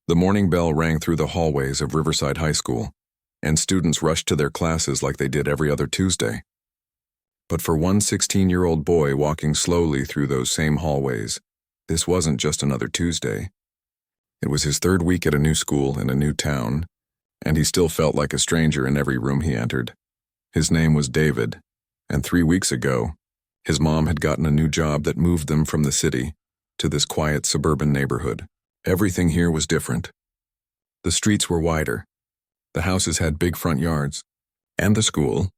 The morning bell rang through the hallways of Riverside High School, and students rushed to their classes like they did every other Tuesday. But for one 16-year-old boy walking slowly through those same hallways, this wasn't just another Tuesday. It was his third week at a new school in a new town, and he still felt like a stranger in every room he entered. His name was David, and 3 weeks ago, his mom had gotten a new job that moved them from the city to this quiet suburban neighborhood. Everything here was different. The streets were wider. The houses had big front yards. And the school,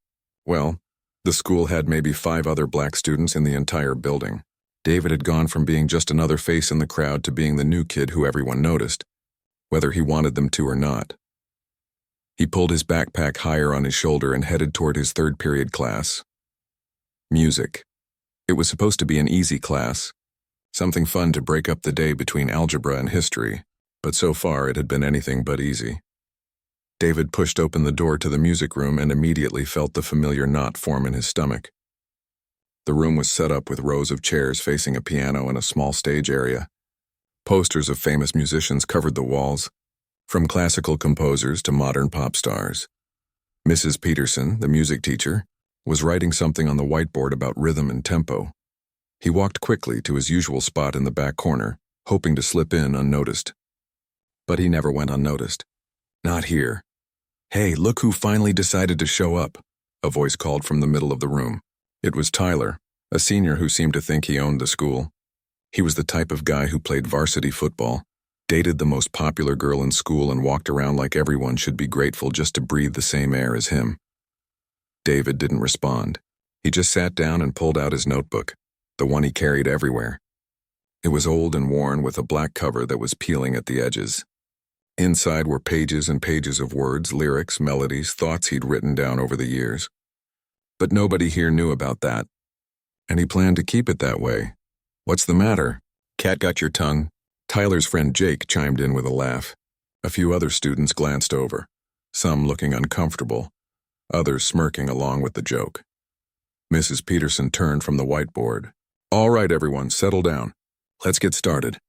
well, the school had maybe 5 other black students in the entire building. David had gone from being just another face in the crowd to being the new kid who everyone noticed, whether he wanted them to or not. He pulled his backpack higher on his shoulder and headed toward his third period class. Music. It was supposed to be an easy class, something fun to break up the day between algebra and history, but so far it had been anything but easy. David pushed open the door to the music room and immediately felt the familiar knot form in his stomach. The room was set up with rows of chairs facing a piano and a small stage area. Posters of famous musicians covered the walls, from classical composers to modern pop stars. Mrs. Peterson, the music teacher, was writing something on the whiteboard about rhythm and tempo. He walked quickly to his usual spot in the back corner, hoping to slip in unnoticed. But he never went unnoticed. Not here. "Hey, look who finally decided to show up," a voice called from the middle of the room. It was Tyler, a senior who seemed to think he owned the school. He was the type of guy who played varsity football, dated the most popular girl in school, and walked around like everyone should be grateful just to breathe the same air as him. David didn't respond. He just sat down and pulled out his notebook, the one he carried everywhere. It was old and worn with a black cover that was peeling at the edges. Inside were pages and pages of words, lyrics, melodies, thoughts he'd written down over the years. But nobody here knew about that, and he planned to keep it that way. "What's the matter? Cat got your tongue?" Tyler's friend Jake chimed in with a laugh. A few other students glanced over, some looking uncomfortable, others smirking along with the joke. Mrs. Peterson turned from the whiteboard. "All right, everyone, settle down. Let's get started."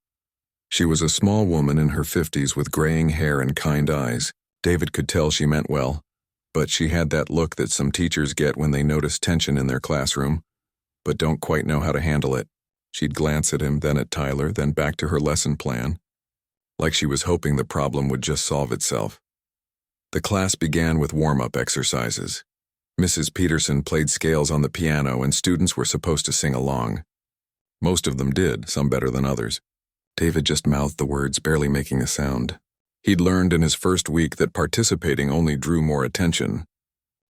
She was a small woman in her 50s with graying hair and kind eyes. David could tell she meant well, but she had that look that some teachers get when they notice tension in their classroom, but don't quite know how to handle it. She'd glance at him, then at Tyler, then back to her lesson plan, like she was hoping the problem would just solve itself. The class began with warm-up exercises. Mrs. Peterson played scales on the piano, and students were supposed to sing along. Most of them did, some better than others. David just mouthed the words, barely making a sound. He'd learned in his first week that participating only drew more attention.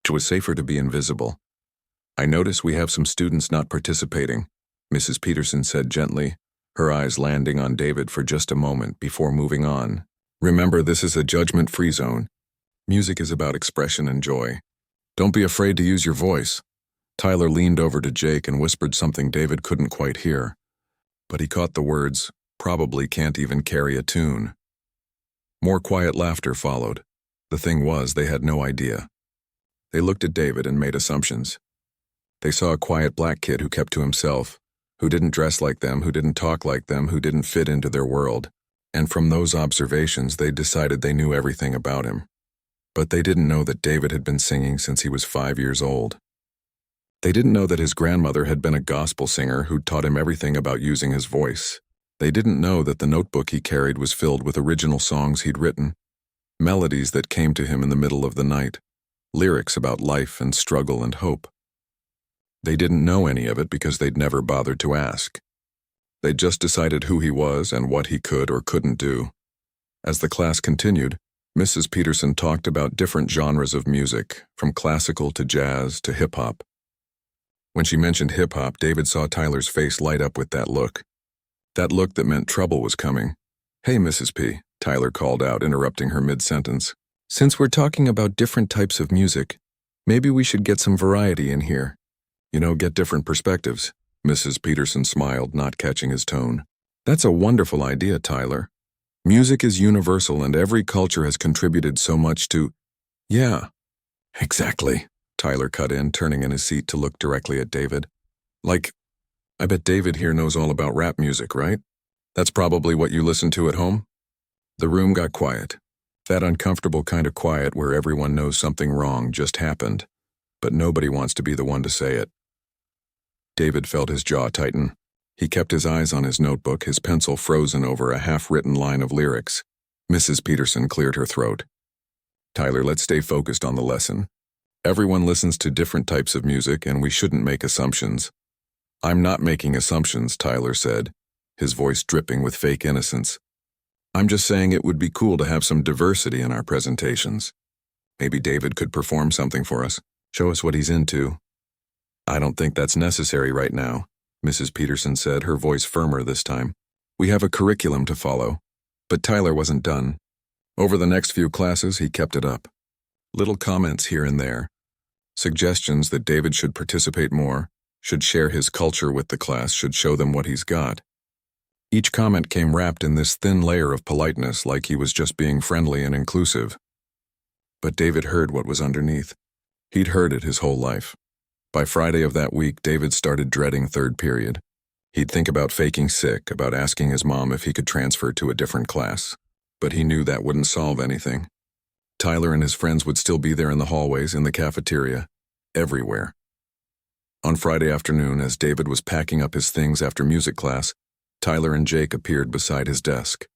It was safer to be invisible. "I notice we have some students not participating," Mrs. Peterson said gently, her eyes landing on David for just a moment before moving on. "Remember, this is a judgment-free zone. Music is about expression and joy. Don't be afraid to use your voice." Tyler leaned over to Jake and whispered something David couldn't quite hear, but he caught the words, "Probably can't even carry a tune." More quiet laughter followed. The thing was, they had no idea. They looked at David and made assumptions. They saw a quiet black kid who kept to himself, who didn't dress like them, who didn't talk like them, who didn't fit into their world. And from those observations, they decided they knew everything about him. But they didn't know that David had been singing since he was 5 years old. They didn't know that his grandmother had been a gospel singer who'd taught him everything about using his voice. They didn't know that the notebook he carried was filled with original songs he'd written, melodies that came to him in the middle of the night, lyrics about life and struggle and hope. They didn't know any of it because they'd never bothered to ask. They'd just decided who he was and what he could or couldn't do. As the class continued, Mrs. Peterson talked about different genres of music, from classical to jazz to hip-hop. When she mentioned hip-hop, David saw Tyler's face light up with that look that meant trouble was coming. "Hey, Mrs. P," Tyler called out, interrupting her mid-sentence. "Since we're talking about different types of music, maybe we should get some variety in here. Get different perspectives." Mrs. Peterson smiled, not catching his tone. "That's a wonderful idea, Tyler. Music is universal and every culture has contributed so much to—" "Yeah, exactly," Tyler cut in, turning in his seat to look directly at David. "Like, I bet David here knows all about rap music, right? That's probably what you listen to at home?" The room got quiet. That uncomfortable kind of quiet where everyone knows something wrong just happened, but nobody wants to be the one to say it. David felt his jaw tighten. He kept his eyes on his notebook, his pencil frozen over a half-written line of lyrics. Mrs. Peterson cleared her throat. Tyler, let's stay focused on the lesson. Everyone listens to different types of music, and we shouldn't make assumptions. I'm not making assumptions, Tyler said, his voice dripping with fake innocence. I'm just saying it would be cool to have some diversity in our presentations. Maybe David could perform something for us, show us what he's into. I don't think that's necessary right now, Mrs. Peterson said, her voice firmer this time. We have a curriculum to follow. But Tyler wasn't done. Over the next few classes, he kept it up. Little comments here and there. Suggestions that David should participate more, should share his culture with the class, should show them what he's got. Each comment came wrapped in this thin layer of politeness, like he was just being friendly and inclusive. But David heard what was underneath. He'd heard it his whole life. By Friday of that week, David started dreading third period. He'd think about faking sick, about asking his mom if he could transfer to a different class. But he knew that wouldn't solve anything. Tyler and his friends would still be there in the hallways, in the cafeteria, everywhere. On Friday afternoon, as David was packing up his things after music class, Tyler and Jake appeared beside his desk.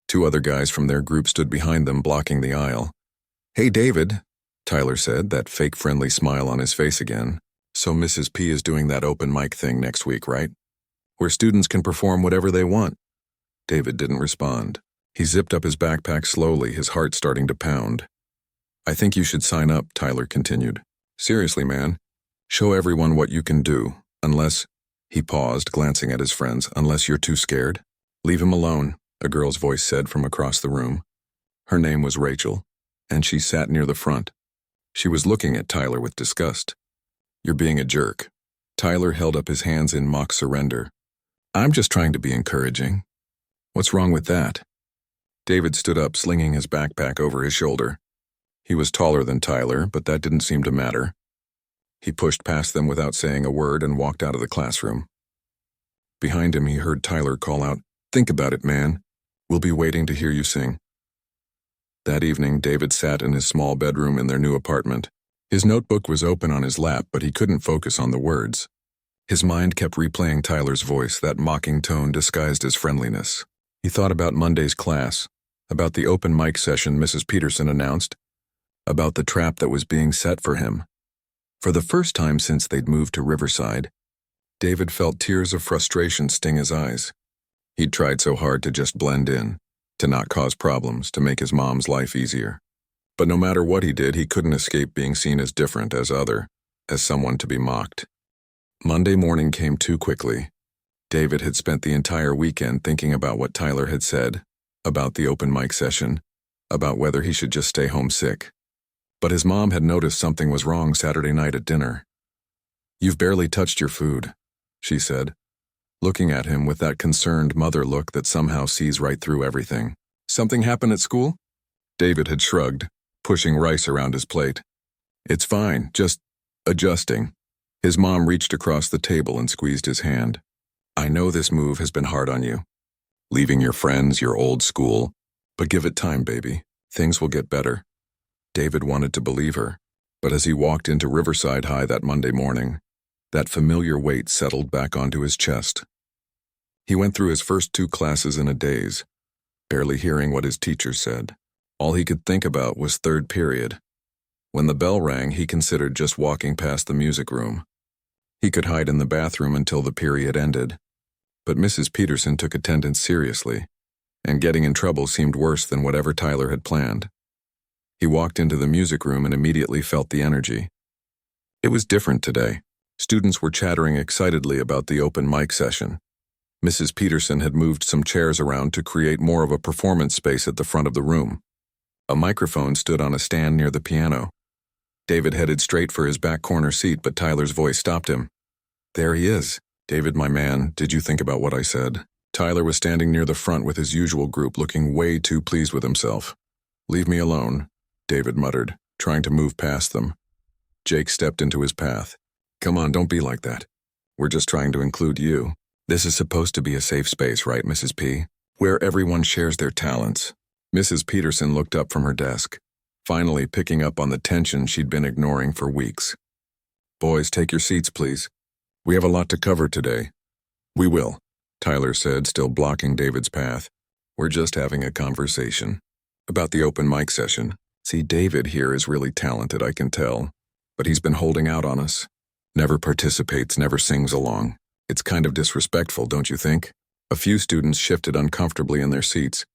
Two other guys from their group stood behind them, blocking the aisle. Hey, David, Tyler said, that fake friendly smile on his face again. So Mrs. P is doing that open mic thing next week, right? Where students can perform whatever they want. David didn't respond. He zipped up his backpack slowly, his heart starting to pound. I think you should sign up, Tyler continued. Seriously, man. Show everyone what you can do, unless, he paused, glancing at his friends, unless you're too scared. Leave him alone, a girl's voice said from across the room. Her name was Rachel, and she sat near the front. She was looking at Tyler with disgust. You're being a jerk. Tyler held up his hands in mock surrender. I'm just trying to be encouraging. What's wrong with that? David stood up, slinging his backpack over his shoulder. He was taller than Tyler, but that didn't seem to matter. He pushed past them without saying a word and walked out of the classroom. Behind him, he heard Tyler call out, Think about it, man. We'll be waiting to hear you sing. That evening, David sat in his small bedroom in their new apartment. His notebook was open on his lap, but he couldn't focus on the words. His mind kept replaying Tyler's voice, that mocking tone disguised as friendliness. He thought about Monday's class, about the open mic session Mrs. Peterson announced, about the trap that was being set for him. For the first time since they'd moved to Riverside, David felt tears of frustration sting his eyes. He'd tried so hard to just blend in, to not cause problems, to make his mom's life easier. But no matter what he did, he couldn't escape being seen as different, as other, as someone to be mocked. Monday morning came too quickly. David had spent the entire weekend thinking about what Tyler had said, about the open mic session, about whether he should just stay home sick. But his mom had noticed something was wrong Saturday night at dinner. You've barely touched your food, she said, looking at him with that concerned mother look that somehow sees right through everything. Something happened at school? David had shrugged, pushing rice around his plate. It's fine, just adjusting. His mom reached across the table and squeezed his hand. I know this move has been hard on you. Leaving your friends, your old school. But give it time, baby. Things will get better. David wanted to believe her, but as he walked into Riverside High that Monday morning, that familiar weight settled back onto his chest. He went through his first 2 classes in a daze, barely hearing what his teacher said. All he could think about was third period. When the bell rang, he considered just walking past the music room. He could hide in the bathroom until the period ended. But Mrs. Peterson took attendance seriously, and getting in trouble seemed worse than whatever Tyler had planned. He walked into the music room and immediately felt the energy. It was different today. Students were chattering excitedly about the open mic session. Mrs. Peterson had moved some chairs around to create more of a performance space at the front of the room. A microphone stood on a stand near the piano. David headed straight for his back corner seat, but Tyler's voice stopped him. There he is. David, my man, did you think about what I said? Tyler was standing near the front with his usual group, looking way too pleased with himself. Leave me alone, David muttered, trying to move past them. Jake stepped into his path. Come on, don't be like that. We're just trying to include you. This is supposed to be a safe space, right, Mrs. P? where everyone shares their talents. Mrs. Peterson looked up from her desk, finally picking up on the tension she'd been ignoring for weeks. Boys, take your seats, please. We have a lot to cover today. We will, Tyler said, still blocking David's path. We're just having a conversation about the open mic session. See, David here is really talented, I can tell, but he's been holding out on us. Never participates, never sings along. It's kind of disrespectful, don't you think? A few students shifted uncomfortably in their seats.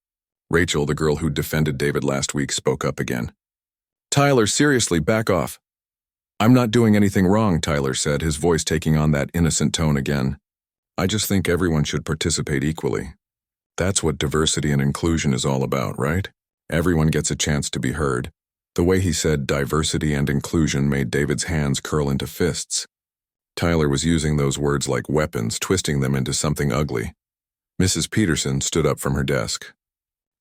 Rachel, the girl who defended David last week, spoke up again. Tyler, seriously, back off. I'm not doing anything wrong, Tyler said, his voice taking on that innocent tone again. I just think everyone should participate equally. That's what diversity and inclusion is all about, right? Everyone gets a chance to be heard. The way he said diversity and inclusion made David's hands curl into fists. Tyler was using those words like weapons, twisting them into something ugly. Mrs. Peterson stood up from her desk.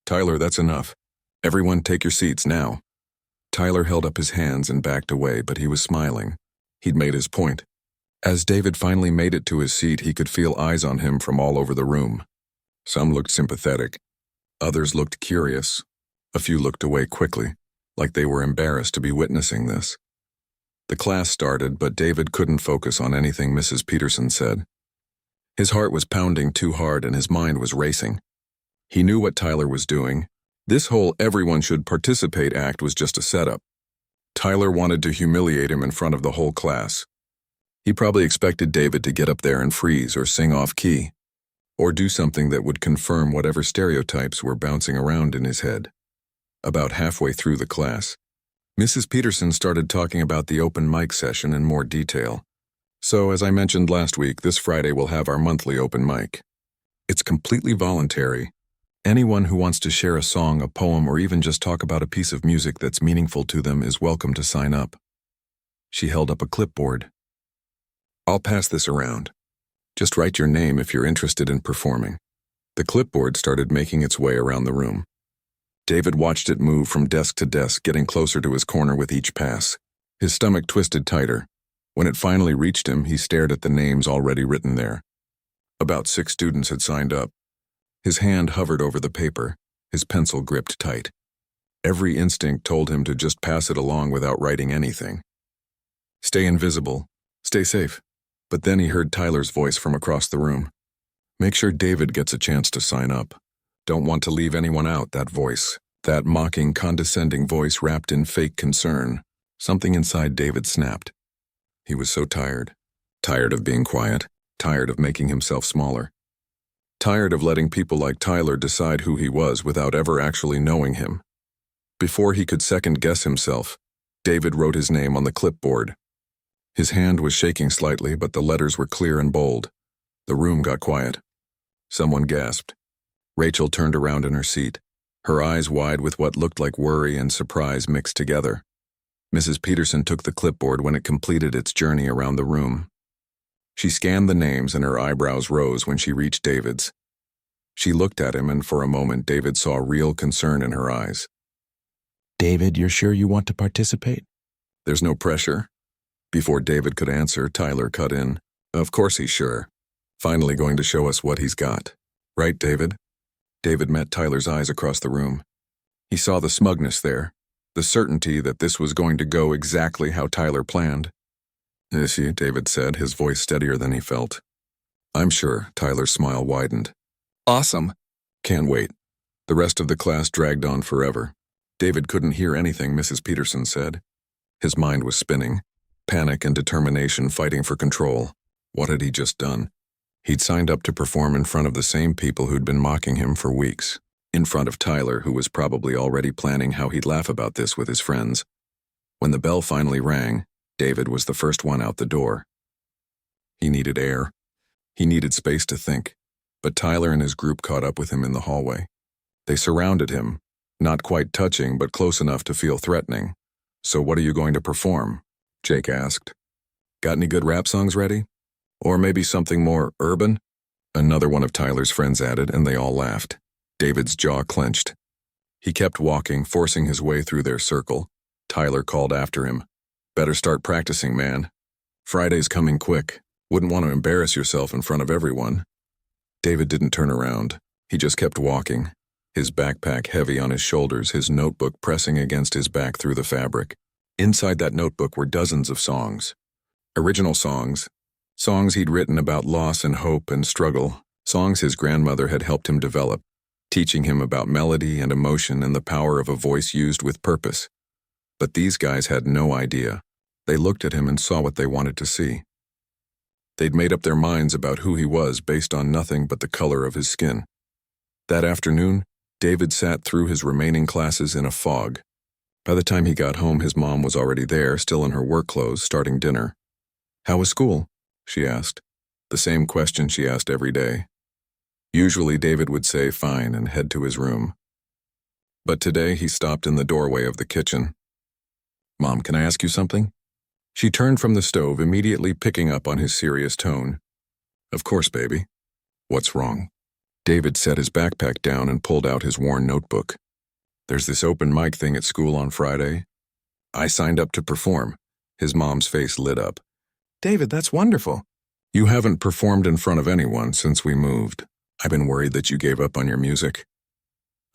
Tyler, that's enough. Everyone take your seats now. Tyler held up his hands and backed away, but he was smiling. He'd made his point. As David finally made it to his seat, he could feel eyes on him from all over the room. Some looked sympathetic. Others looked curious. A few looked away quickly, like they were embarrassed to be witnessing this. The class started, but David couldn't focus on anything Mrs. Peterson said. His heart was pounding too hard and his mind was racing. He knew what Tyler was doing. This whole everyone should participate act was just a setup. Tyler wanted to humiliate him in front of the whole class. He probably expected David to get up there and freeze or sing off key, or do something that would confirm whatever stereotypes were bouncing around in his head. About halfway through the class, Mrs. Peterson started talking about the open mic session in more detail. So, as I mentioned last week, this Friday we'll have our monthly open mic. It's completely voluntary. Anyone who wants to share a song, a poem, or even just talk about a piece of music that's meaningful to them is welcome to sign up. She held up a clipboard. I'll pass this around. Just write your name if you're interested in performing. The clipboard started making its way around the room. David watched it move from desk to desk, getting closer to his corner with each pass. His stomach twisted tighter. When it finally reached him, he stared at the names already written there. About 6 students had signed up. His hand hovered over the paper, his pencil gripped tight. Every instinct told him to just pass it along without writing anything. Stay invisible. Stay safe. But then he heard Tyler's voice from across the room. Make sure David gets a chance to sign up. Don't want to leave anyone out, that voice. That mocking, condescending voice wrapped in fake concern. Something inside David snapped. He was so tired. Tired of being quiet. Tired of making himself smaller. Tired of letting people like Tyler decide who he was without ever actually knowing him. Before he could second-guess himself, David wrote his name on the clipboard. His hand was shaking slightly, but the letters were clear and bold. The room got quiet. Someone gasped. Rachel turned around in her seat, her eyes wide with what looked like worry and surprise mixed together. Mrs. Peterson took the clipboard when it completed its journey around the room. She scanned the names and her eyebrows rose when she reached David's. She looked at him and for a moment David saw real concern in her eyes. David, you're sure you want to participate? There's no pressure. Before David could answer, Tyler cut in. Of course he's sure. Finally going to show us what he's got. Right, David? David met Tyler's eyes across the room. He saw the smugness there, the certainty that this was going to go exactly how Tyler planned. Is he? David said, his voice steadier than he felt. I'm sure, Tyler's smile widened. Awesome. Can't wait. The rest of the class dragged on forever. David couldn't hear anything Mrs. Peterson said. His mind was spinning, panic and determination fighting for control. What had he just done? He'd signed up to perform in front of the same people who'd been mocking him for weeks, in front of Tyler, who was probably already planning how he'd laugh about this with his friends. When the bell finally rang, David was the first one out the door. He needed air. He needed space to think, but Tyler and his group caught up with him in the hallway. They surrounded him, not quite touching, but close enough to feel threatening. So what are you going to perform? Jake asked. Got any good rap songs ready? Or maybe something more urban? Another one of Tyler's friends added, and they all laughed. David's jaw clenched. He kept walking, forcing his way through their circle. Tyler called after him. Better start practicing, man. Friday's coming quick. Wouldn't want to embarrass yourself in front of everyone. David didn't turn around. He just kept walking, his backpack heavy on his shoulders, his notebook pressing against his back through the fabric. Inside that notebook were dozens of songs. Original songs. Songs he'd written about loss and hope and struggle. Songs his grandmother had helped him develop, teaching him about melody and emotion and the power of a voice used with purpose. But these guys had no idea. They looked at him and saw what they wanted to see. They'd made up their minds about who he was based on nothing but the color of his skin. That afternoon, David sat through his remaining classes in a fog. By the time he got home, his mom was already there, still in her work clothes, starting dinner. "How was school?" she asked. The same question she asked every day. Usually, David would say fine and head to his room. But today, he stopped in the doorway of the kitchen. "Mom, can I ask you something?" She turned from the stove, immediately picking up on his serious tone. "Of course, baby. What's wrong?" David set his backpack down and pulled out his worn notebook. "There's this open mic thing at school on Friday. I signed up to perform." His mom's face lit up. "David, that's wonderful. You haven't performed in front of anyone since we moved. I've been worried that you gave up on your music."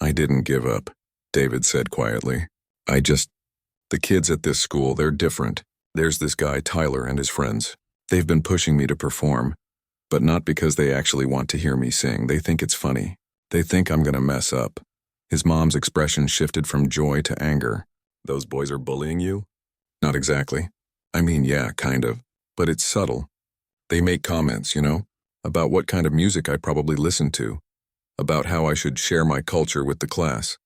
"I didn't give up," David said quietly. The kids at this school, they're different. There's this guy, Tyler, and his friends. They've been pushing me to perform, but not because they actually want to hear me sing. They think it's funny. They think I'm gonna mess up." His mom's expression shifted from joy to anger. "Those boys are bullying you?" "Not exactly. I mean, yeah, kind of. But it's subtle. They make comments, about what kind of music I probably listen to, about how I should share my culture with the class.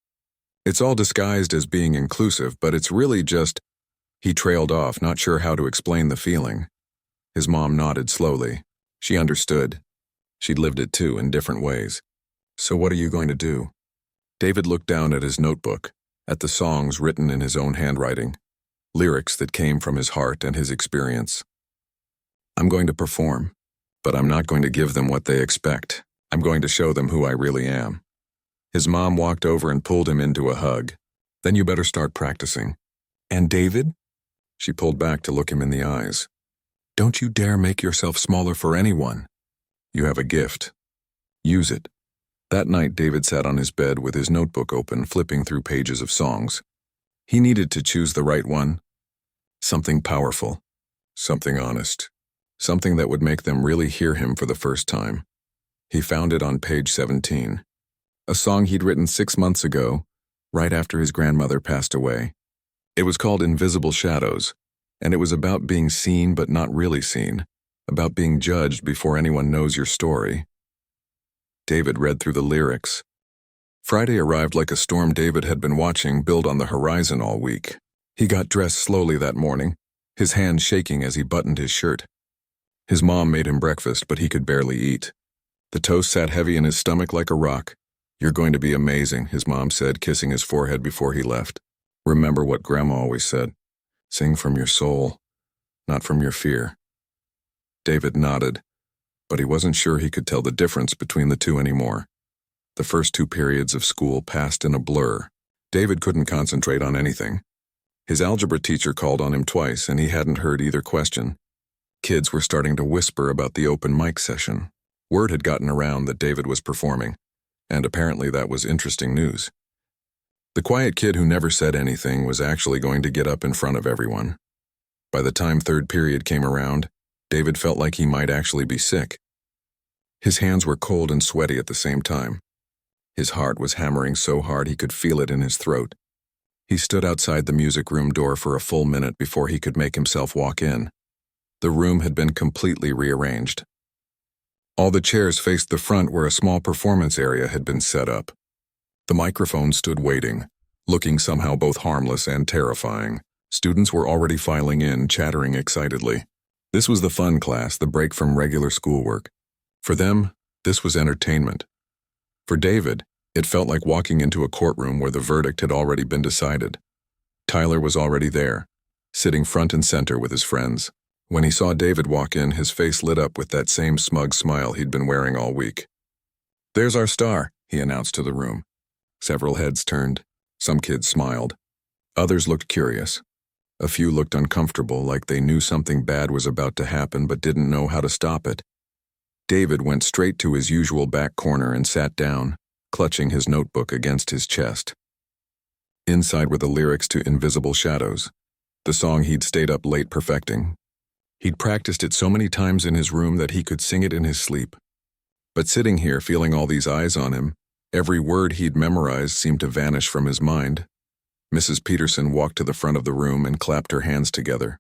It's all disguised as being inclusive, but it's really just—" He trailed off, not sure how to explain the feeling. His mom nodded slowly. She understood. She'd lived it too, in different ways. "So what are you going to do?" David looked down at his notebook, at the songs written in his own handwriting, lyrics that came from his heart and his experience. "I'm going to perform, but I'm not going to give them what they expect. I'm going to show them who I really am." His mom walked over and pulled him into a hug. "Then you better start practicing." "And David?" She pulled back to look him in the eyes. "Don't you dare make yourself smaller for anyone. You have a gift. Use it." That night, David sat on his bed with his notebook open, flipping through pages of songs. He needed to choose the right one. Something powerful. Something honest. Something that would make them really hear him for the first time. He found it on page 17. A song he'd written 6 months ago, right after his grandmother passed away. It was called Invisible Shadows, and it was about being seen but not really seen, about being judged before anyone knows your story. David read through the lyrics. Friday arrived like a storm David had been watching build on the horizon all week. He got dressed slowly that morning, his hands shaking as he buttoned his shirt. His mom made him breakfast, but he could barely eat. The toast sat heavy in his stomach like a rock. "You're going to be amazing," his mom said, kissing his forehead before he left. "Remember what Grandma always said. Sing from your soul, not from your fear." David nodded, but he wasn't sure he could tell the difference between the two anymore. The first 2 periods of school passed in a blur. David couldn't concentrate on anything. His algebra teacher called on him twice, and he hadn't heard either question. Kids were starting to whisper about the open mic session. Word had gotten around that David was performing, and apparently that was interesting news. The quiet kid who never said anything was actually going to get up in front of everyone. By the time 3rd period came around, David felt like he might actually be sick. His hands were cold and sweaty at the same time. His heart was hammering so hard he could feel it in his throat. He stood outside the music room door for a full minute before he could make himself walk in. The room had been completely rearranged. All the chairs faced the front where a small performance area had been set up. The microphone stood waiting, looking somehow both harmless and terrifying. Students were already filing in, chattering excitedly. This was the fun class, the break from regular schoolwork. For them, this was entertainment. For David, it felt like walking into a courtroom where the verdict had already been decided. Tyler was already there, sitting front and center with his friends. When he saw David walk in, his face lit up with that same smug smile he'd been wearing all week. "There's our star," he announced to the room. Several heads turned. Some kids smiled. Others looked curious. A few looked uncomfortable, like they knew something bad was about to happen but didn't know how to stop it. David went straight to his usual back corner and sat down. clutching his notebook against his chest. Inside were the lyrics to Invisible Shadows, the song he'd stayed up late perfecting. He'd practiced it so many times in his room that he could sing it in his sleep. But sitting here, feeling all these eyes on him, every word he'd memorized seemed to vanish from his mind. Mrs. Peterson walked to the front of the room and clapped her hands together.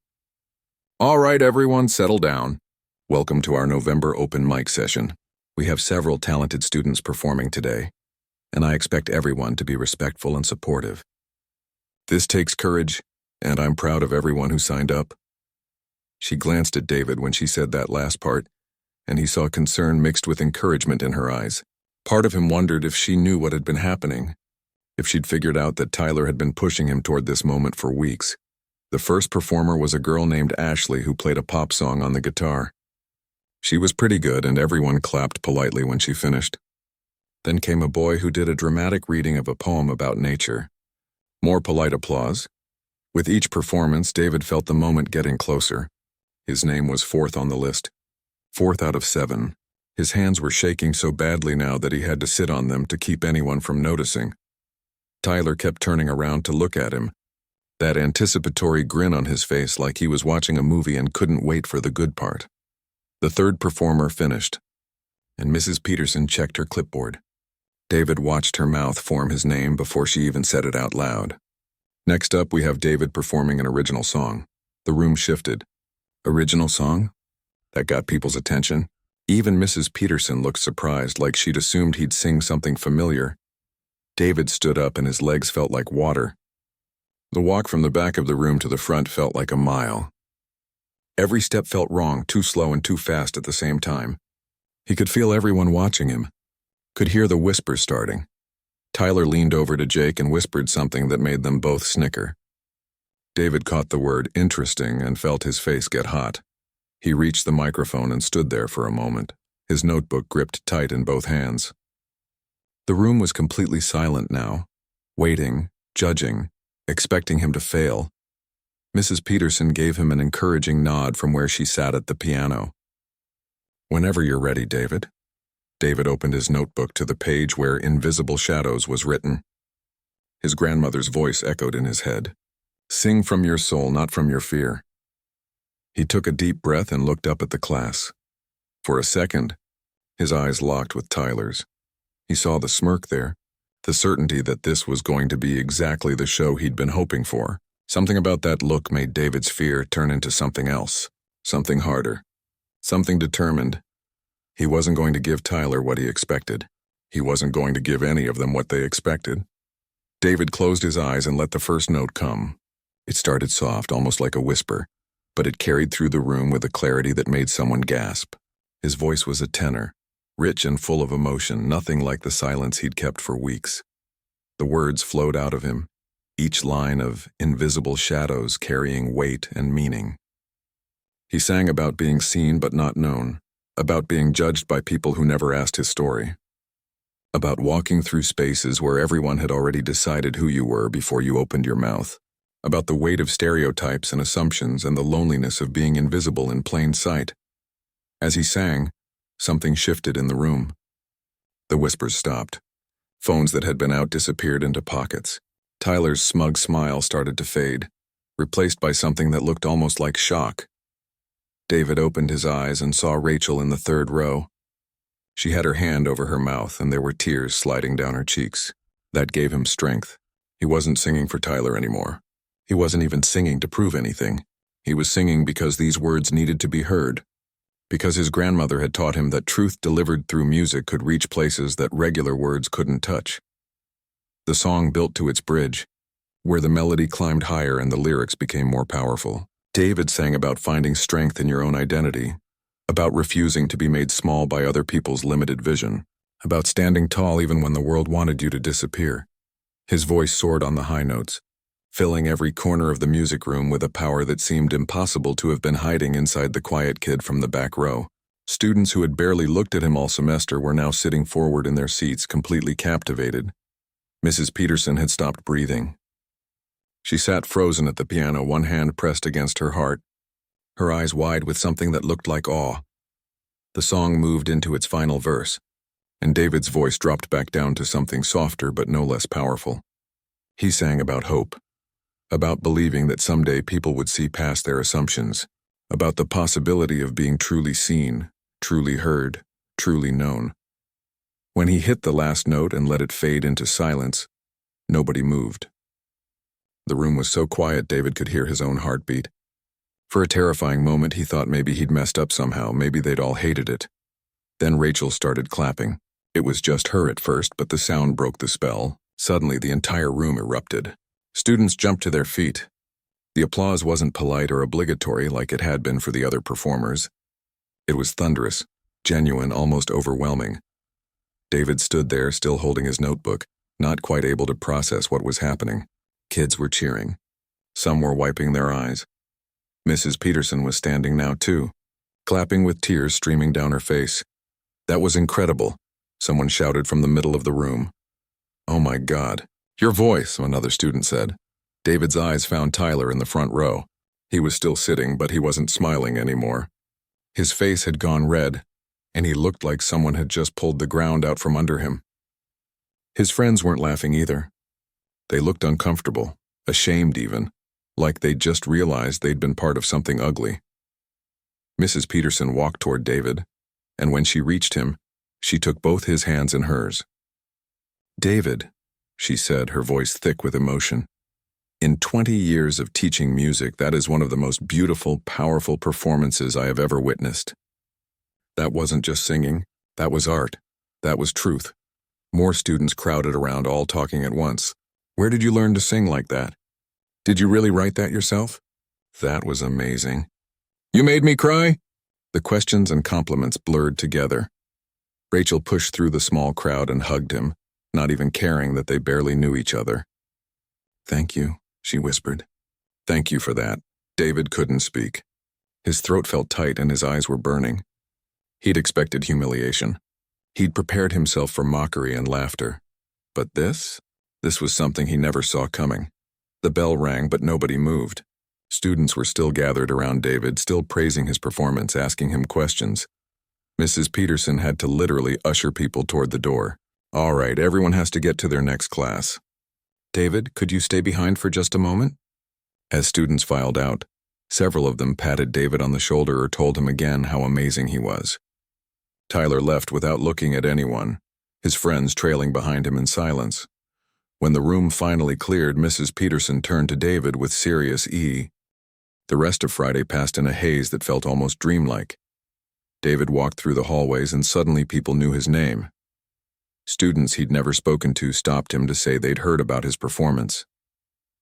"All right, everyone, settle down. Welcome to our November open mic session. We have several talented students performing today, and I expect everyone to be respectful and supportive. This takes courage, and I'm proud of everyone who signed up." She glanced at David when she said that last part, and he saw concern mixed with encouragement in her eyes. Part of him wondered if she knew what had been happening, if she'd figured out that Tyler had been pushing him toward this moment for weeks. The first performer was a girl named Ashley who played a pop song on the guitar. She was pretty good, and everyone clapped politely when she finished. Then came a boy who did a dramatic reading of a poem about nature. More polite applause. With each performance, David felt the moment getting closer. His name was fourth on the list. 4th out of 7. His hands were shaking so badly now that he had to sit on them to keep anyone from noticing. Tyler kept turning around to look at him, that anticipatory grin on his face like he was watching a movie and couldn't wait for the good part. The third performer finished, and Mrs. Peterson checked her clipboard. David watched her mouth form his name before she even said it out loud. Next up, we have David performing an original song. The room shifted. Original song? That got people's attention. Even Mrs. Peterson looked surprised, like she'd assumed he'd sing something familiar. David stood up and his legs felt like water. The walk from the back of the room to the front felt like a mile. Every step felt wrong, too slow and too fast at the same time. He could feel everyone watching him, could hear the whispers starting. Tyler leaned over to Jake and whispered something that made them both snicker. David caught the word interesting and felt his face get hot. He reached the microphone and stood there for a moment, his notebook gripped tight in both hands. The room was completely silent now, waiting, judging, expecting him to fail. Mrs. Peterson gave him an encouraging nod from where she sat at the piano. "Whenever you're ready, David." David opened his notebook to the page where Invisible Shadows was written. His grandmother's voice echoed in his head. "Sing from your soul, not from your fear." He took a deep breath and looked up at the class. For a second, his eyes locked with Tyler's. He saw the smirk there, the certainty that this was going to be exactly the show he'd been hoping for. Something about that look made David's fear turn into something else, something harder, something determined. He wasn't going to give Tyler what he expected. He wasn't going to give any of them what they expected. David closed his eyes and let the first note come. It started soft, almost like a whisper, but it carried through the room with a clarity that made someone gasp. His voice was a tenor, rich and full of emotion, nothing like the silence he'd kept for weeks. The words flowed out of him, each line of invisible shadows carrying weight and meaning. He sang about being seen but not known, about being judged by people who never asked his story, about walking through spaces where everyone had already decided who you were before you opened your mouth, about the weight of stereotypes and assumptions and the loneliness of being invisible in plain sight. As he sang, something shifted in the room. The whispers stopped. Phones that had been out disappeared into pockets. Tyler's smug smile started to fade, replaced by something that looked almost like shock. David opened his eyes and saw Rachel in the third row. She had her hand over her mouth and there were tears sliding down her cheeks. That gave him strength. He wasn't singing for Tyler anymore. He wasn't even singing to prove anything. He was singing because these words needed to be heard. Because his grandmother had taught him that truth delivered through music could reach places that regular words couldn't touch. The song built to its bridge, where the melody climbed higher and the lyrics became more powerful. David sang about finding strength in your own identity, about refusing to be made small by other people's limited vision, about standing tall even when the world wanted you to disappear. His voice soared on the high notes, filling every corner of the music room with a power that seemed impossible to have been hiding inside the quiet kid from the back row. Students who had barely looked at him all semester were now sitting forward in their seats, completely captivated. Mrs. Peterson had stopped breathing. She sat frozen at the piano, one hand pressed against her heart, her eyes wide with something that looked like awe. The song moved into its final verse. and David's voice dropped back down to something softer but no less powerful. He sang about hope, about believing that someday people would see past their assumptions, about the possibility of being truly seen, truly heard, truly known. When he hit the last note and let it fade into silence, nobody moved. The room was so quiet David could hear his own heartbeat. For a terrifying moment he thought maybe he'd messed up somehow, maybe they'd all hated it. Then Rachel started clapping. It was just her at first, but the sound broke the spell. Suddenly the entire room erupted. Students jumped to their feet. The applause wasn't polite or obligatory like it had been for the other performers. It was thunderous, genuine, almost overwhelming. David stood there, still holding his notebook, not quite able to process what was happening. Kids were cheering. Some were wiping their eyes. Mrs. Peterson was standing now too, clapping with tears streaming down her face. "That was incredible," someone shouted from the middle of the room. "Oh my God, your voice," another student said. David's eyes found Tyler in the front row. He was still sitting, but he wasn't smiling anymore. His face had gone red, and he looked like someone had just pulled the ground out from under him. His friends weren't laughing either. They looked uncomfortable, ashamed even, like they'd just realized they'd been part of something ugly. Mrs. Peterson walked toward David, and when she reached him, she took both his hands in hers. "David," she said, her voice thick with emotion, "in 20 years of teaching music, that is one of the most beautiful, powerful performances I have ever witnessed. That wasn't just singing, that was art, that was truth." More students crowded around, all talking at once. "Where did you learn to sing like that? Did you really write that yourself? That was amazing. You made me cry?" The questions and compliments blurred together. Rachel pushed through the small crowd and hugged him, not even caring that they barely knew each other. "Thank you," she whispered. "Thank you for that." David couldn't speak. His throat felt tight and his eyes were burning. He'd expected humiliation. He'd prepared himself for mockery and laughter. But this was something he never saw coming. The bell rang, but nobody moved. Students were still gathered around David, still praising his performance, asking him questions. Mrs. Peterson had to literally usher people toward the door. "All right, everyone has to get to their next class. David, could you stay behind for just a moment?" As students filed out, several of them patted David on the shoulder or told him again how amazing he was. Tyler left without looking at anyone, his friends trailing behind him in silence. When the room finally cleared, Mrs. Peterson turned to David with serious ease. The rest of Friday passed in a haze that felt almost dreamlike. David walked through the hallways and suddenly people knew his name. Students he'd never spoken to stopped him to say they'd heard about his performance.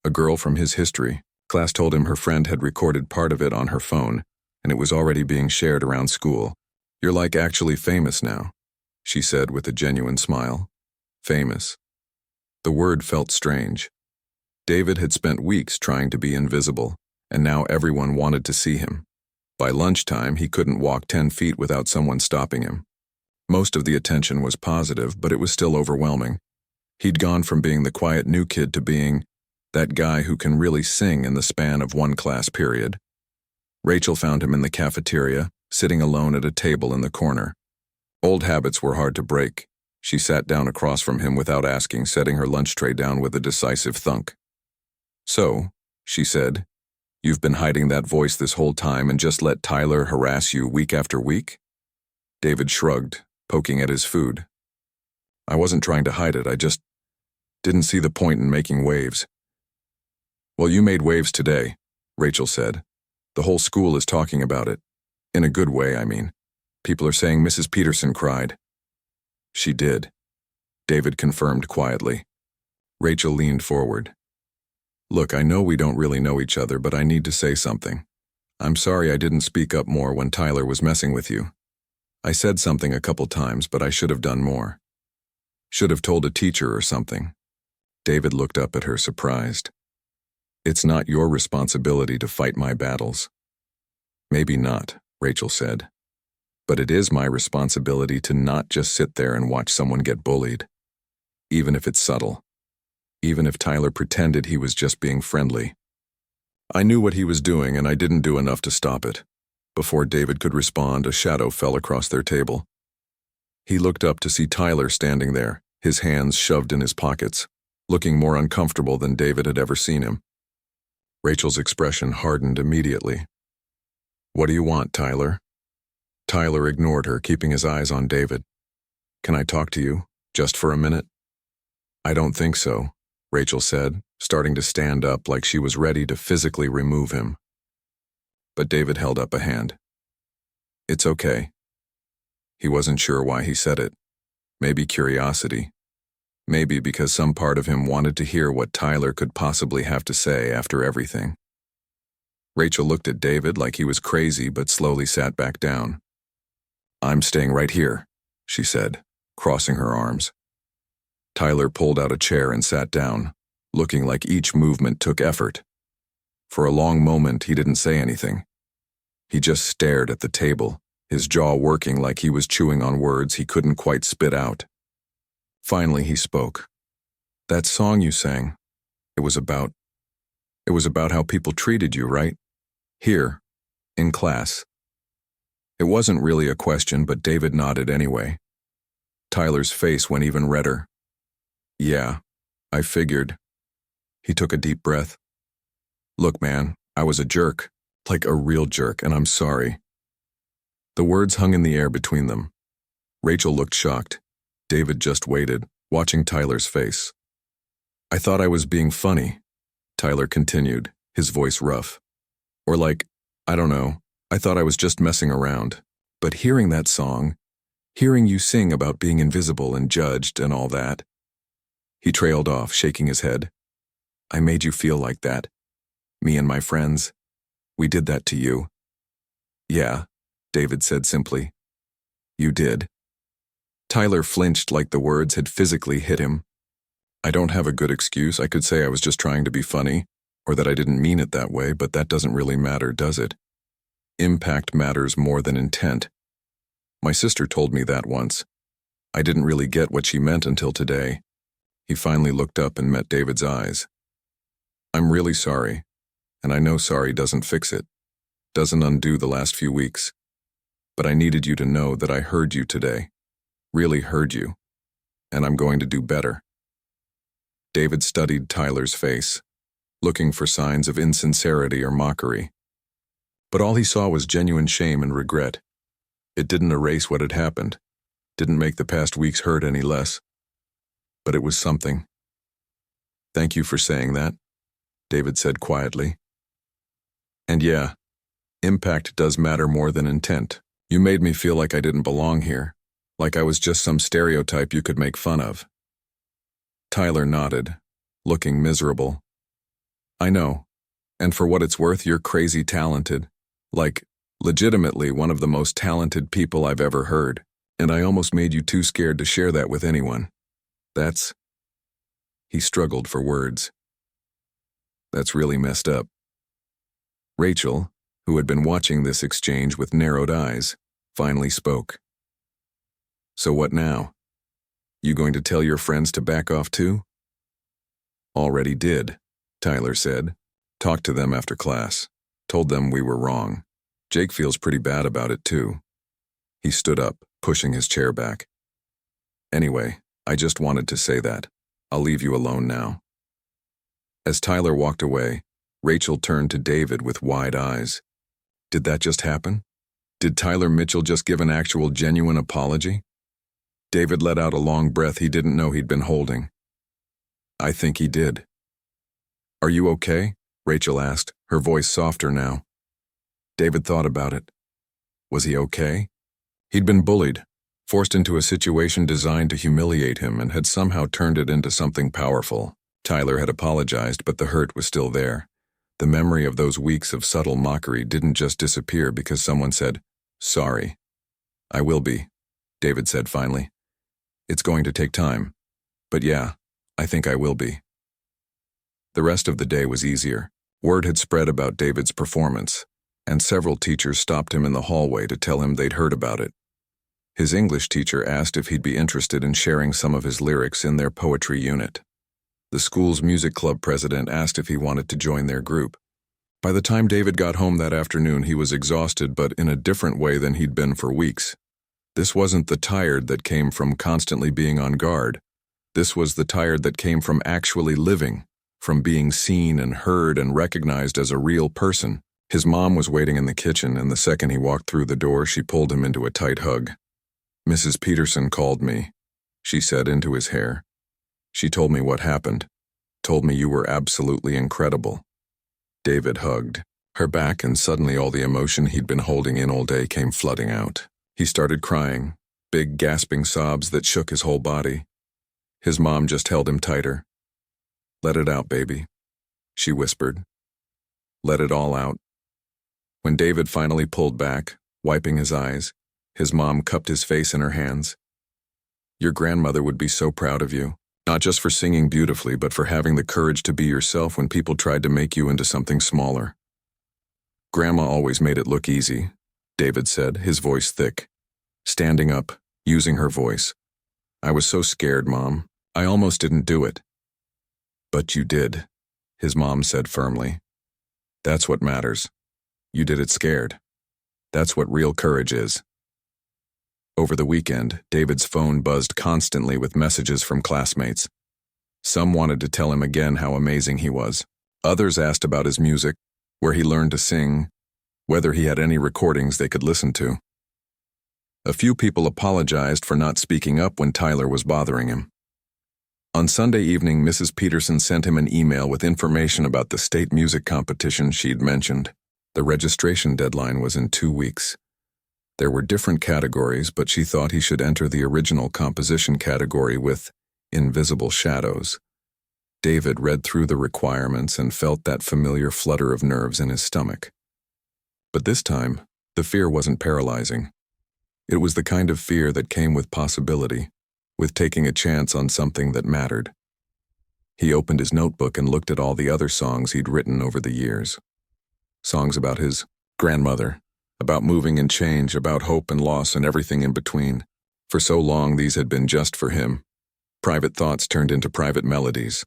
A girl from his history class told him her friend had recorded part of it on her phone, and it was already being shared around school. "You're like actually famous now," she said with a genuine smile. Famous. The word felt strange. David had spent weeks trying to be invisible, and now everyone wanted to see him. By lunchtime, he couldn't walk 10 feet without someone stopping him. Most of the attention was positive, but it was still overwhelming. He'd gone from being the quiet new kid to being that guy who can really sing in the span of one class period. Rachel found him in the cafeteria, sitting alone at a table in the corner. Old habits were hard to break. She sat down across from him without asking, setting her lunch tray down with a decisive thunk. "So," she said, "you've been hiding that voice this whole time and just let Tyler harass you week after week?" David shrugged, poking at his food. "I wasn't trying to hide it, I just didn't see the point in making waves." "Well, you made waves today," Rachel said. "The whole school is talking about it. In a good way, I mean. People are saying Mrs. Peterson cried." "She did," David confirmed quietly. Rachel leaned forward. "Look, I know we don't really know each other, but I need to say something. I'm sorry I didn't speak up more when Tyler was messing with you. I said something a couple times, but I should have done more. Should have told a teacher or something." David looked up at her, surprised. "It's not your responsibility to fight my battles." "Maybe not," Rachel said. "But it is my responsibility to not just sit there and watch someone get bullied. Even if it's subtle. Even if Tyler pretended he was just being friendly. I knew what he was doing and I didn't do enough to stop it." Before David could respond, a shadow fell across their table. He looked up to see Tyler standing there, his hands shoved in his pockets, looking more uncomfortable than David had ever seen him. Rachel's expression hardened immediately. "What do you want, Tyler?" Tyler ignored her, keeping his eyes on David. "Can I talk to you, just for a minute?" "I don't think so," Rachel said, starting to stand up like she was ready to physically remove him. But David held up a hand. "It's okay." He wasn't sure why he said it. Maybe curiosity. Maybe because some part of him wanted to hear what Tyler could possibly have to say after everything. Rachel looked at David like he was crazy but slowly sat back down. "I'm staying right here," she said, crossing her arms. Tyler pulled out a chair and sat down, looking like each movement took effort. For a long moment, he didn't say anything. He just stared at the table, his jaw working like he was chewing on words he couldn't quite spit out. Finally, he spoke. "That song you sang, it was about how people treated you, right? Here, in class." It wasn't really a question, but David nodded anyway. Tyler's face went even redder. "Yeah, I figured." He took a deep breath. "Look, man, I was a jerk, like a real jerk, and I'm sorry." The words hung in the air between them. Rachel looked shocked. David just waited, watching Tyler's face. "I thought I was being funny," Tyler continued, his voice rough. "Or like, I don't know, I thought I was just messing around. But hearing that song, hearing you sing about being invisible and judged and all that." He trailed off, shaking his head. "I made you feel like that. Me and my friends. We did that to you." "Yeah," David said simply. "You did." Tyler flinched like the words had physically hit him. "I don't have a good excuse. I could say I was just trying to be funny, or that I didn't mean it that way, but that doesn't really matter, does it? Impact matters more than intent. My sister told me that once. I didn't really get what she meant until today." He finally looked up and met David's eyes. "I'm really sorry, and I know sorry doesn't fix it, doesn't undo the last few weeks. But I needed you to know that I heard you today, really heard you, and I'm going to do better." David studied Tyler's face, looking for signs of insincerity or mockery. But all he saw was genuine shame and regret. It didn't erase what had happened, didn't make the past weeks hurt any less. But it was something. "Thank you for saying that," David said quietly. "And yeah, impact does matter more than intent. You made me feel like I didn't belong here, like I was just some stereotype you could make fun of." Tyler nodded, looking miserable. "I know, and for what it's worth, you're crazy talented. Like, legitimately one of the most talented people I've ever heard, and I almost made you too scared to share that with anyone. That's..." He struggled for words. "That's really messed up." Rachel, who had been watching this exchange with narrowed eyes, finally spoke. "So what now? You going to tell your friends to back off too?" "Already did," Tyler said. "Talked to them after class. Told them we were wrong. Jake feels pretty bad about it too." He stood up, pushing his chair back. "Anyway, I just wanted to say that. I'll leave you alone now." As Tyler walked away, Rachel turned to David with wide eyes. Did that just happen? Did Tyler Mitchell just give an actual genuine apology? David let out a long breath he didn't know he'd been holding. "I think he did." "Are you okay?" Rachel asked, her voice softer now. David thought about it. Was he okay? He'd been bullied, forced into a situation designed to humiliate him, and had somehow turned it into something powerful. Tyler had apologized, but the hurt was still there. The memory of those weeks of subtle mockery didn't just disappear because someone said, "Sorry." "I will be," David said finally. "It's going to take time. But yeah, I think I will be." The rest of the day was easier. Word had spread about David's performance, and several teachers stopped him in the hallway to tell him they'd heard about it. His English teacher asked if he'd be interested in sharing some of his lyrics in their poetry unit. The school's music club president asked if he wanted to join their group. By the time David got home that afternoon, he was exhausted, but in a different way than he'd been for weeks. This wasn't the tired that came from constantly being on guard. This was the tired that came from actually living, from being seen and heard and recognized as a real person. His mom was waiting in the kitchen, and the second he walked through the door, she pulled him into a tight hug. "Mrs. Peterson called me," she said into his hair. "She told me what happened, told me you were absolutely incredible." David hugged her back, and suddenly all the emotion he'd been holding in all day came flooding out. He started crying, big gasping sobs that shook his whole body. His mom just held him tighter. "Let it out, baby," she whispered. "Let it all out." When David finally pulled back, wiping his eyes, his mom cupped his face in her hands. "Your grandmother would be so proud of you, not just for singing beautifully, but for having the courage to be yourself when people tried to make you into something smaller." "Grandma always made it look easy," David said, his voice thick. Standing up, using her voice. "I was so scared, Mom. I almost didn't do it." "But you did," his mom said firmly. "That's what matters. You did it scared. That's what real courage is." Over the weekend, David's phone buzzed constantly with messages from classmates. Some wanted to tell him again how amazing he was. Others asked about his music, where he learned to sing, whether he had any recordings they could listen to. A few people apologized for not speaking up when Tyler was bothering him. On Sunday evening, Mrs. Peterson sent him an email with information about the state music competition she'd mentioned. The registration deadline was in 2 weeks. There were different categories, but she thought he should enter the original composition category with Invisible Shadows. David read through the requirements and felt that familiar flutter of nerves in his stomach. But this time, the fear wasn't paralyzing. It was the kind of fear that came with possibility, with taking a chance on something that mattered. He opened his notebook and looked at all the other songs he'd written over the years. Songs about his grandmother, about moving and change, about hope and loss and everything in between. For so long, these had been just for him. Private thoughts turned into private melodies.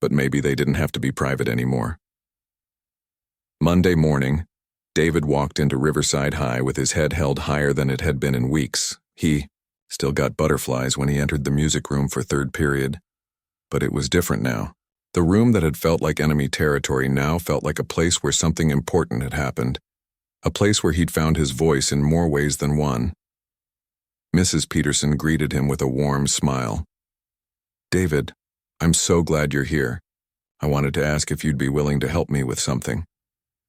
But maybe they didn't have to be private anymore. Monday morning, David walked into Riverside High with his head held higher than it had been in weeks. He still got butterflies when he entered the music room for third period. But it was different now. The room that had felt like enemy territory now felt like a place where something important had happened. A place where he'd found his voice in more ways than one. Mrs. Peterson greeted him with a warm smile. "David, I'm so glad you're here. I wanted to ask if you'd be willing to help me with something."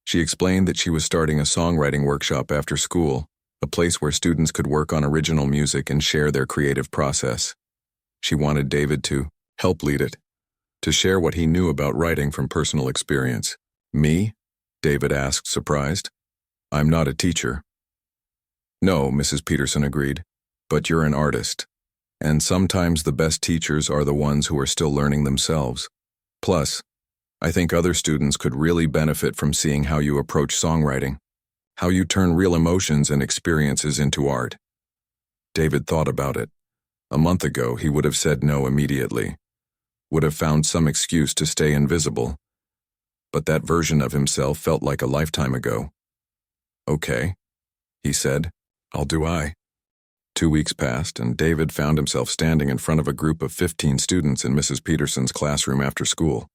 She explained that she was starting a songwriting workshop after school, a place where students could work on original music and share their creative process. She wanted David to help lead it, to share what he knew about writing from personal experience. "Me?" David asked, surprised. "I'm not a teacher." "No," Mrs. Peterson agreed, "but you're an artist. And sometimes the best teachers are the ones who are still learning themselves. Plus, I think other students could really benefit from seeing how you approach songwriting, how you turn real emotions and experiences into art." David thought about it. A month ago, he would have said no immediately, would have found some excuse to stay invisible. But that version of himself felt like a lifetime ago. "Okay," he said, "I'll do I." 2 weeks passed, and David found himself standing in front of a group of 15 students in Mrs. Peterson's classroom after school.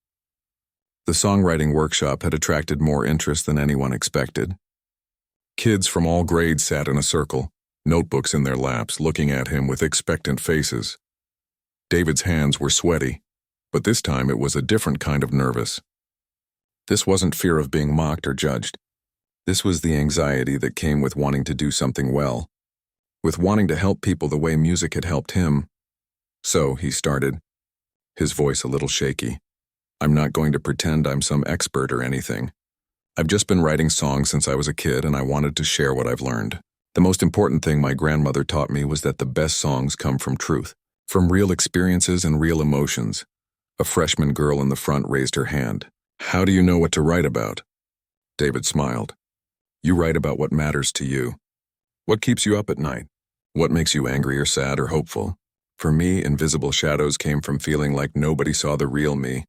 The songwriting workshop had attracted more interest than anyone expected. Kids from all grades sat in a circle, notebooks in their laps, looking at him with expectant faces. David's hands were sweaty, but this time it was a different kind of nervous. This wasn't fear of being mocked or judged. This was the anxiety that came with wanting to do something well, with wanting to help people the way music had helped him. "So," he started, his voice a little shaky, "I'm not going to pretend I'm some expert or anything. I've just been writing songs since I was a kid, and I wanted to share what I've learned. The most important thing my grandmother taught me was that the best songs come from truth, from real experiences and real emotions." A freshman girl in the front raised her hand. "How do you know what to write about?" David smiled. "You write about what matters to you. What keeps you up at night? What makes you angry or sad or hopeful? For me, Invisible Shadows came from feeling like nobody saw the real me.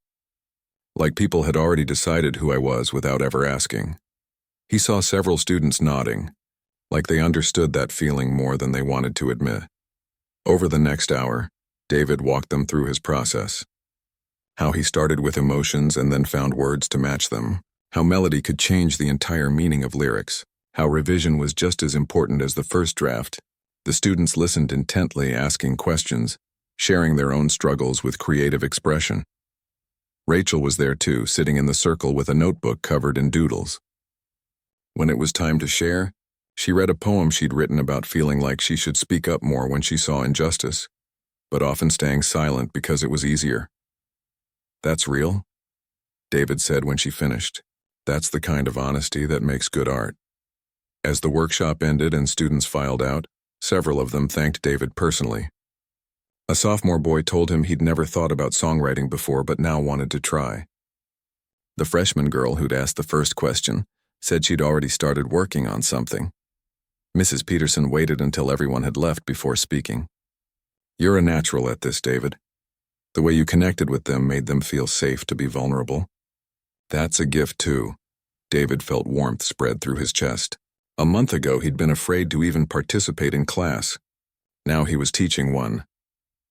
Like people had already decided who I was without ever asking." He saw several students nodding, like they understood that feeling more than they wanted to admit. Over the next hour, David walked them through his process. How he started with emotions and then found words to match them. How melody could change the entire meaning of lyrics. How revision was just as important as the first draft. The students listened intently, asking questions, sharing their own struggles with creative expression. Rachel was there too, sitting in the circle with a notebook covered in doodles. When it was time to share, she read a poem she'd written about feeling like she should speak up more when she saw injustice, but often staying silent because it was easier. "That's real," David said when she finished. "That's the kind of honesty that makes good art." As the workshop ended and students filed out, several of them thanked David personally. A sophomore boy told him he'd never thought about songwriting before but now wanted to try. The freshman girl who'd asked the first question said she'd already started working on something. Mrs. Peterson waited until everyone had left before speaking. "You're a natural at this, David. The way you connected with them made them feel safe to be vulnerable. That's a gift too." David felt warmth spread through his chest. A month ago, he'd been afraid to even participate in class. Now he was teaching one.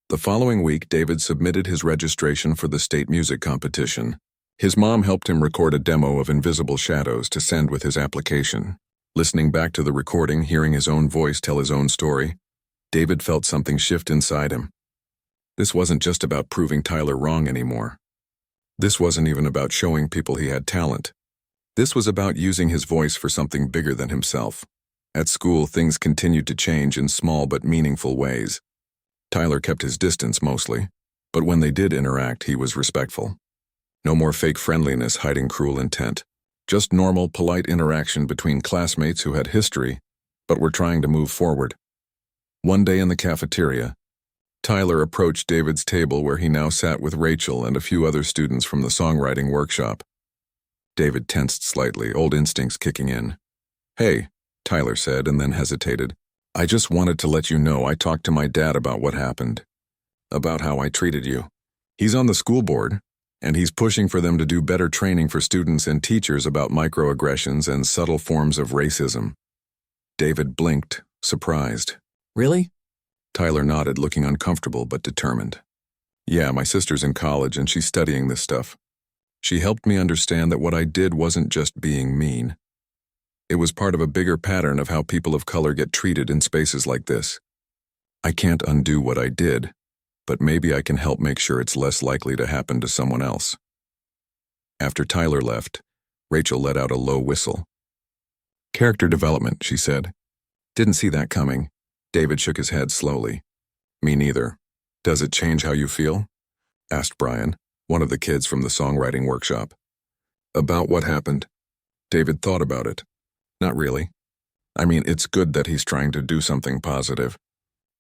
The following week, David submitted his registration for the state music competition. His mom helped him record a demo of Invisible Shadows to send with his application. Listening back to the recording, hearing his own voice tell his own story, David felt something shift inside him. This wasn't just about proving Tyler wrong anymore. This wasn't even about showing people he had talent. This was about using his voice for something bigger than himself. At school, things continued to change in small but meaningful ways. Tyler kept his distance mostly, but when they did interact, he was respectful. No more fake friendliness hiding cruel intent. Just normal, polite interaction between classmates who had history, but were trying to move forward. One day in the cafeteria, Tyler approached David's table where he now sat with Rachel and a few other students from the songwriting workshop. David tensed slightly, old instincts kicking in. "Hey," Tyler said, and then hesitated. "I just wanted to let you know I talked to my dad about what happened. About how I treated you. He's on the school board, and he's pushing for them to do better training for students and teachers about microaggressions and subtle forms of racism." David blinked, surprised. "Really?" Tyler nodded, looking uncomfortable but determined. "Yeah, my sister's in college and she's studying this stuff. She helped me understand that what I did wasn't just being mean. It was part of a bigger pattern of how people of color get treated in spaces like this. I can't undo what I did, but maybe I can help make sure it's less likely to happen to someone else." After Tyler left, Rachel let out a low whistle. "Character development," she said. "Didn't see that coming." David shook his head slowly. "Me neither. Does it change how you feel?" asked Brian, one of the kids from the songwriting workshop. "About what happened?" David thought about it. "Not really. I mean, it's good that he's trying to do something positive,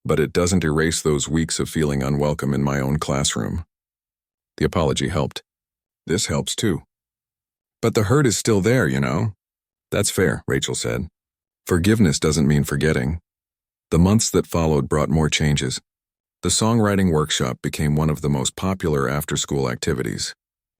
but it doesn't erase those weeks of feeling unwelcome in my own classroom." The apology helped. "This helps too." "But the hurt is still there, you know." "That's fair," Rachel said. "Forgiveness doesn't mean forgetting." The months that followed brought more changes. The songwriting workshop became one of the most popular after-school activities.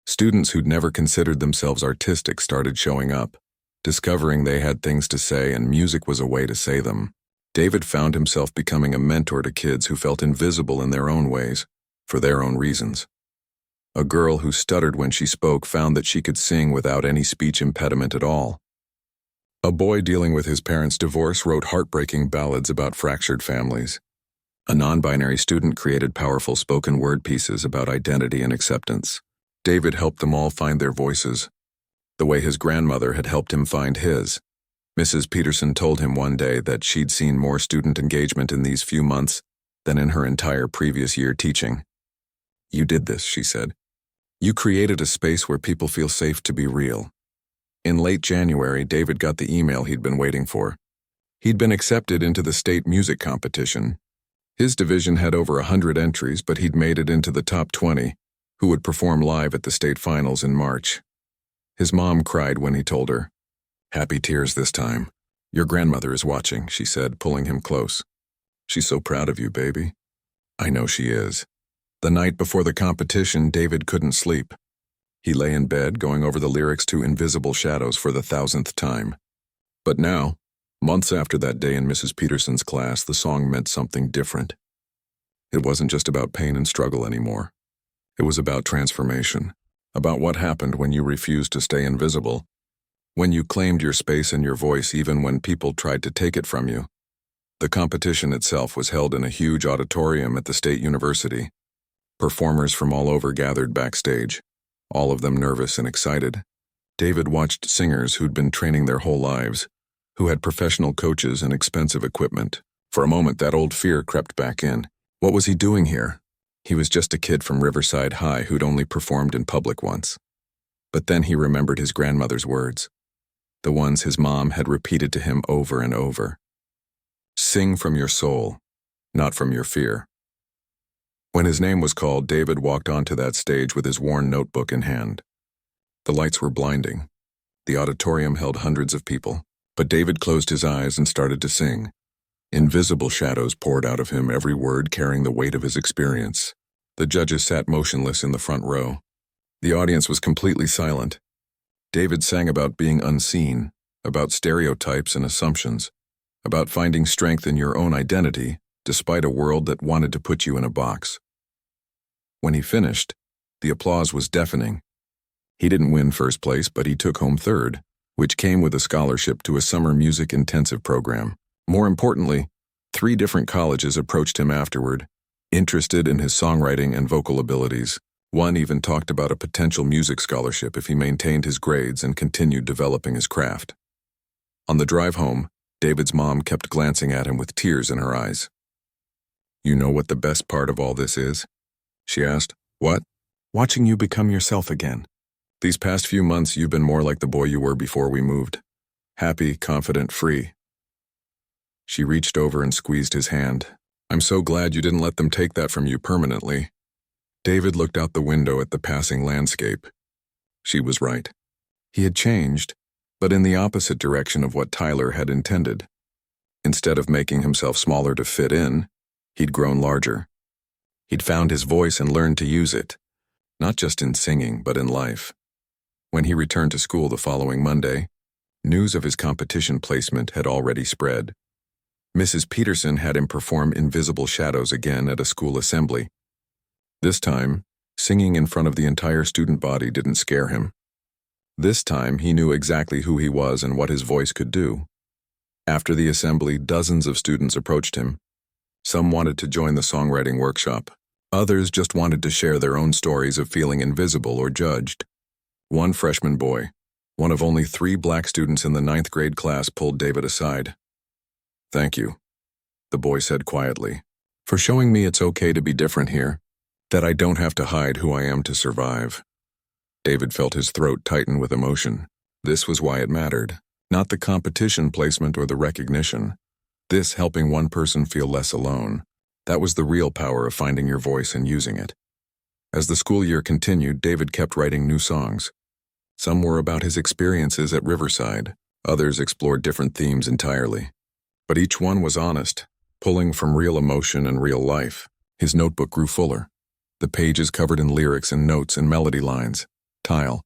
Students who'd never considered themselves artistic started showing up, discovering they had things to say and music was a way to say them. David found himself becoming a mentor to kids who felt invisible in their own ways, for their own reasons. A girl who stuttered when she spoke found that she could sing without any speech impediment at all. A boy dealing with his parents' divorce wrote heartbreaking ballads about fractured families. A non-binary student created powerful spoken word pieces about identity and acceptance. David helped them all find their voices, the way his grandmother had helped him find his. Mrs. Peterson told him one day that she'd seen more student engagement in these few months than in her entire previous year teaching. "You did this," she said. "You created a space where people feel safe to be real." In late January, David got the email he'd been waiting for. He'd been accepted into the state music competition. His division had over 100 entries, but he'd made it into the top 20, who would perform live at the state finals in March. His mom cried when he told her. "Happy tears this time. Your grandmother is watching," she said, pulling him close. "She's so proud of you, baby." "I know she is." The night before the competition, David couldn't sleep. He lay in bed, going over the lyrics to Invisible Shadows for the 1,000th time. But now, Months after that day in Mrs. Peterson's class, the song meant something different. It wasn't just about pain and struggle anymore. It was about transformation, about what happened when you refused to stay invisible, when you claimed your space and your voice even when people tried to take it from you. The competition itself was held in a huge auditorium at the State University. Performers from all over gathered backstage, all of them nervous and excited. David watched singers who'd been training their whole lives, who had professional coaches and expensive equipment. For a moment, that old fear crept back in. What was he doing here? He was just a kid from Riverside High who'd only performed in public once. But then he remembered his grandmother's words, the ones his mom had repeated to him over and over. Sing from your soul, not from your fear. When his name was called, David walked onto that stage with his worn notebook in hand. The lights were blinding. The auditorium held hundreds of people, but David closed his eyes and started to sing. Invisible shadows poured out of him, every word carrying the weight of his experience. The judges sat motionless in the front row. The audience was completely silent. David sang about being unseen, about stereotypes and assumptions, about finding strength in your own identity despite a world that wanted to put you in a box. When he finished, the applause was deafening. He didn't win first place, but he took home third, which came with a scholarship to a summer music intensive program. More importantly, 3 different colleges approached him afterward, interested in his songwriting and vocal abilities. One even talked about a potential music scholarship if he maintained his grades and continued developing his craft. On the drive home, David's mom kept glancing at him with tears in her eyes. "You know what the best part of all this is?" she asked. "What?" "Watching you become yourself again. These past few months, you've been more like the boy you were before we moved. Happy, confident, free." She reached over and squeezed his hand. "I'm so glad you didn't let them take that from you permanently." David looked out the window at the passing landscape. She was right. He had changed, but in the opposite direction of what Tyler had intended. Instead of making himself smaller to fit in, he'd grown larger. He'd found his voice and learned to use it, not just in singing, but in life. When he returned to school the following Monday, news of his competition placement had already spread. Mrs. Peterson had him perform Invisible Shadows again at a school assembly. This time, singing in front of the entire student body didn't scare him. This time, he knew exactly who he was and what his voice could do. After the assembly, dozens of students approached him. Some wanted to join the songwriting workshop. Others just wanted to share their own stories of feeling invisible or judged. One freshman boy, one of only 3 black students in the 9th grade class, pulled David aside. "Thank you," the boy said quietly, "for showing me it's okay to be different here, that I don't have to hide who I am to survive." David felt his throat tighten with emotion. This was why it mattered, not the competition placement or the recognition. This helping one person feel less alone. That was the real power of finding your voice and using it. As the school year continued, David kept writing new songs. Some were about his experiences at Riverside. Others explored different themes entirely. But each one was honest, pulling from real emotion and real life. His notebook grew fuller, the pages covered in lyrics and notes and melody lines. Tile,